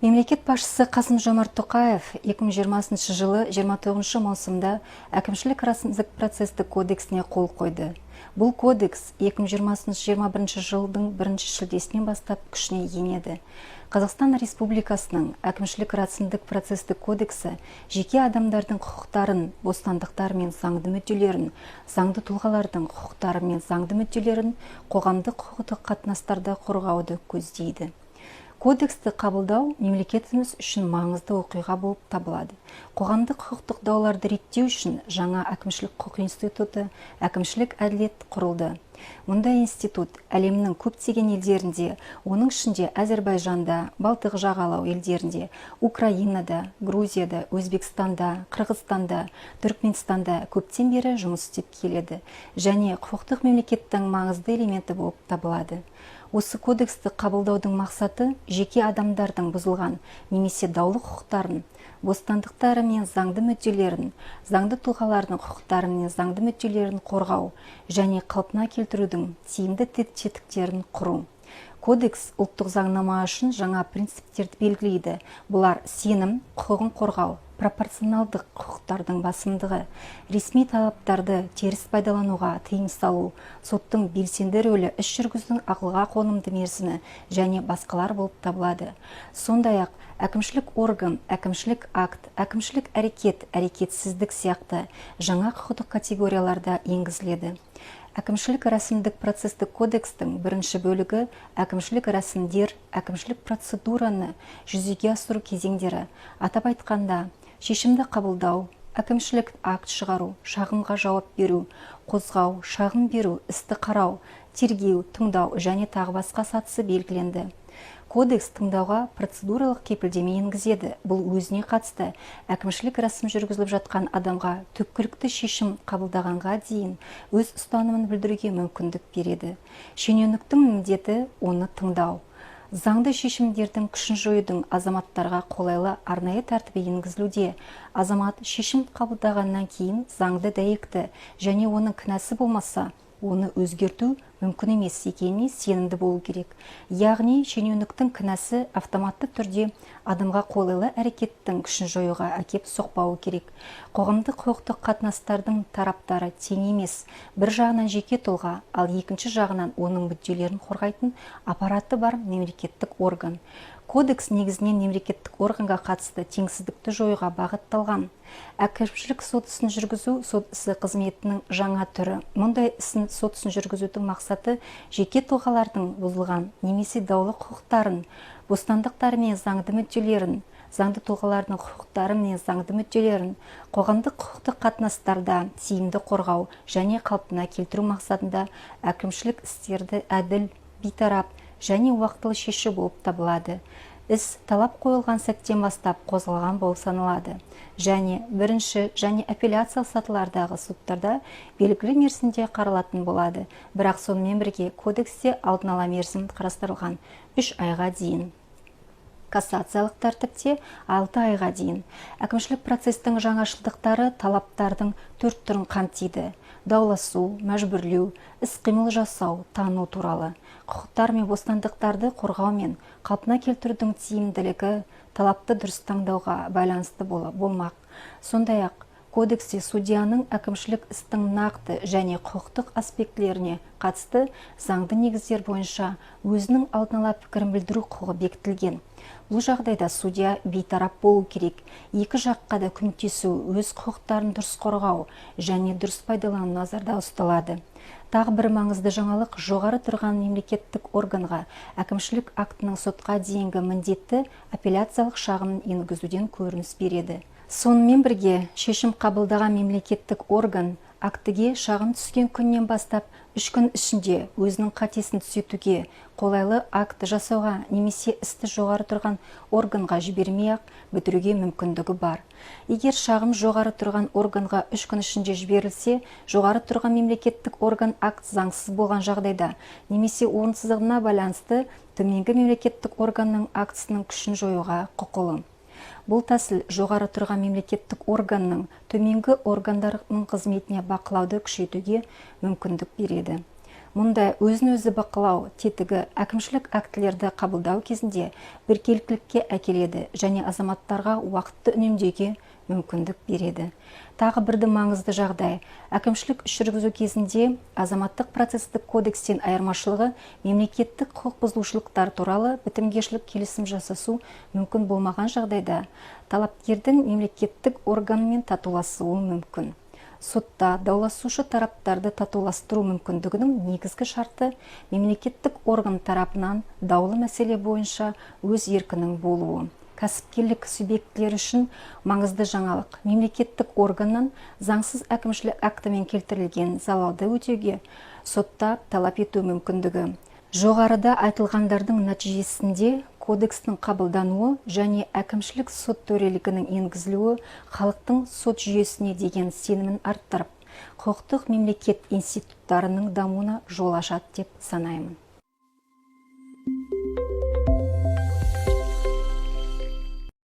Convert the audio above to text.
Мемлекет басшысы Қасым-Жомарт Тоқаев 2020 жылы 29 маусымда әкімшілік рәсімдік процестік кодексіне қол қойды. Бұл кодекс 2020-21 жылдың 1 шілдесінен бастап күшіне енеді. Қазақстан Республикасының әкімшілік рәсімдік процестік кодексі жеке адамдардың құқықтарын, бостандықтары мен заңды мүдделерін, заңды тұлғалардың құқықтары мен заңды мүдделерін, қоғамдық құқықтық қатынастарды қорғауды көздейді. Кодексті қабылдау мемлекетіміз үшін маңызды оқиға болып табылады. Қоғамдық құқықтық дауларды реттеу үшін жаңа әкімшілік құқық институты, әкімшілік әділет құрылды. Мұндай институт әлемнің көптеген елдерінде, оның ішінде Әзербайжанда, Балтық жағалау елдерінде, Украинада, Грузияда, Өзбекстанда, Қырғызстанда, Түркменстанда көптен бері жұмыс істеп келеді және құқықтық мемлекеттің маңызды элементі болып табылады. Осы кодексті қабылдаудың мақсаты жеке адамдардың бұзылған немесе даулы құқықтарын, бостандықтары мен заңды мүдделерін, заңды тұлғалардың құқықтары мен заңды мүдделерін қорғау және қалпына келтірудің тиімді тетіктерін құру. Кодекс ұлттық заңнама үшін жаңа принциптерді белгілейді. Бұлар сенім құқығын қорғау, пропорционалдық құқықтардың басымдығы, ресми талаптарды теріс пайдалануға тыйым салу, соттың белсенді рөлі іс жүргізудің ақылға қонымды мерзімі және басқалар болып табылады. Сондай-ақ әкімшілік орган, әкімшілік акт, әкімшілік әрекет, әрекетсіздік сияқты жаңа құқықтық категорияларда енгізіледі. Әкімшілік рәсімдік процестік кодекстің бірінші бөлігі әкімшілік рәсімдер, әкімшілік процедураны жүзеге асыру кезеңдері, атап айтқанда, шешімді қабылдау, әкімшілік акт шығару, шағымға жауап беру, қозғау, шағым беру, істі қарау, тергеу, тыңдау және тағы басқа сатысы белгіленді. Кодекс тыңдауға процедуралық кепілдеме енгізеді. Бұл өзіне қатысты әкімшілік рәсім жүргізіліп жатқан адамға түпкілікті шешім қабылдағанға дейін өз ұстанымын білдіруге мүмкіндік береді. Шенеуніктің міндеті оны тыңдау. Заңды шешімдердің күшін жоюдың азаматтарға қолайлы арнайы тәртібі енгізілуде. Азамат шешім қабылдағаннан кейін заңды дәйекті және оның кінәсі болмаса, оны өзгерту мүмкін емес екеніне сенімді болу керек. Яғни, шенеуніктің кінәсі автоматты түрде адамға қолайлы әрекеттің күшін жоюға әкеп соқпауы керек. Қоғамдық құқықтық қатынастардың тараптары тең емес. Бір жағынан жеке тұлға, ал екінші жағынан оның мүдделерін қорғайтын аппараты бар мемлекеттік орган. Кодекс негізінен мемлекеттік органға қатысты теңсіздікті жоюға бағытталған. Әкімшілік сот ісін жүргізу сот ісі қызметінің жаңа түрі. Мұндай сот ісін жүргізудің мақсаты жеке тұлғалардың бұзылған немесе даулы құқықтарын, бостандықтары мен заңды мүдделерін, заңды тұлғалардың құқықтары мен заңды мүдделерін қоғамдық құқықтық қатынастарда тиімді қорғау және қалпына келтіру мақсатында әкімшілік істерді әділ, бейтарап және уақытылы шешу болып табылады. Іс талап қойылған сәттен бастап қозғалған болып саналады және бірінші және апелляциялық сатылардағы соттарда белгілі мерзімде қаралатын болады. Бірақ сонымен бірге кодексте алдын ала мерзім қарастырылған 3 айға дейін. Кассациялық тәртіпте 6 айға дейін. Әкімшілік процестің жаңашылдықтары талаптардың 4 түрін қамтиды. Дауласу, мәжбүрлеу, іс-қимыл жасау, тану туралы. Құқықтар мен бостандықтарды қорғау мен қалпына келтірудің тиімділігі талапты дұрыс таңдауға байланысты болмақ. Сондай-ақ, кодексте судьяның әкімшілік істің нақты және құқықтық аспектілеріне қатысты заңды негіздер бойынша өзінің алдын ала пікірін білдіру құқығы бекітілген. Бұл жағдайда судья бейтарап болу керек. Екі жаққа да көмектесу, өз құқықтарын дұрыс қорғау және дұрыс пайдалану назарда ұсталады. Тағы бір маңызды жаңалық жоғары тұрған мемлекеттік органға әкімшілік актінің сотқа дейінгі міндетті апелляциялық шағымын енгізуден көрініс береді. Сонымен бірге, шешім қабылдаған мемлекеттік орган актіге шағым түскен күннен бастап 3 күн ішінде өзінің қатесін түзетуге, қолайлы акт жасауға немесе істі жоғары тұрған органға жібермей-ақ бітіруге мүмкіндігі бар. Егер шағым жоғары тұрған органға 3 күн ішінде жіберілсе, жоғары тұрған мемлекеттік орган акт заңсыз болған жағдайда немесе орынсыздығына байланысты төменгі мемлекеттік органның актісінің күшін жоюға құқылы. Бұл тәсіл жоғары тұрған мемлекеттік органның төменгі органдарының қызметіне бақылауды күшейтуге мүмкіндік береді. Мұнда өзін-өзі бақылау тетігі әкімшілік актілерді қабылдау кезінде біркелкілікке әкеледі және азаматтарға уақытты үнемдеуге мүмкіндік береді. Тағы бірді маңызды жағдай, әкімшілік іс жүргізу кезінде азаматтық процестік кодекстен айырмашылығы мемлекеттік құқық бұзушылықтар туралы бітімгершілік келісім жасасу мүмкін болмаған жағдайда талапкердің мемлекеттік органмен татуласуы мүмкін. Сотта дауласушы тараптарды татуластыру мүмкіндігінің негізгі шарты мемлекеттік орган тарапынан даулы мәселе бойынша өз еркінің болуы. Кәсіпкерлік субъектілері үшін маңызды жаңалық. Мемлекеттік органнан заңсыз әкімшілік актімен келтірілген залалды өтеуге сотта талап ету мүмкіндігі. Жоғарыда айтылғандардың нәтижесінде кодекстің қабылдануы және әкімшілік сот төрелігінің енгізілуі халықтың сот жүйесіне деген сенімін арттырып, құқықтық мемлекет институттарының дамуына жол ашады деп санаймын.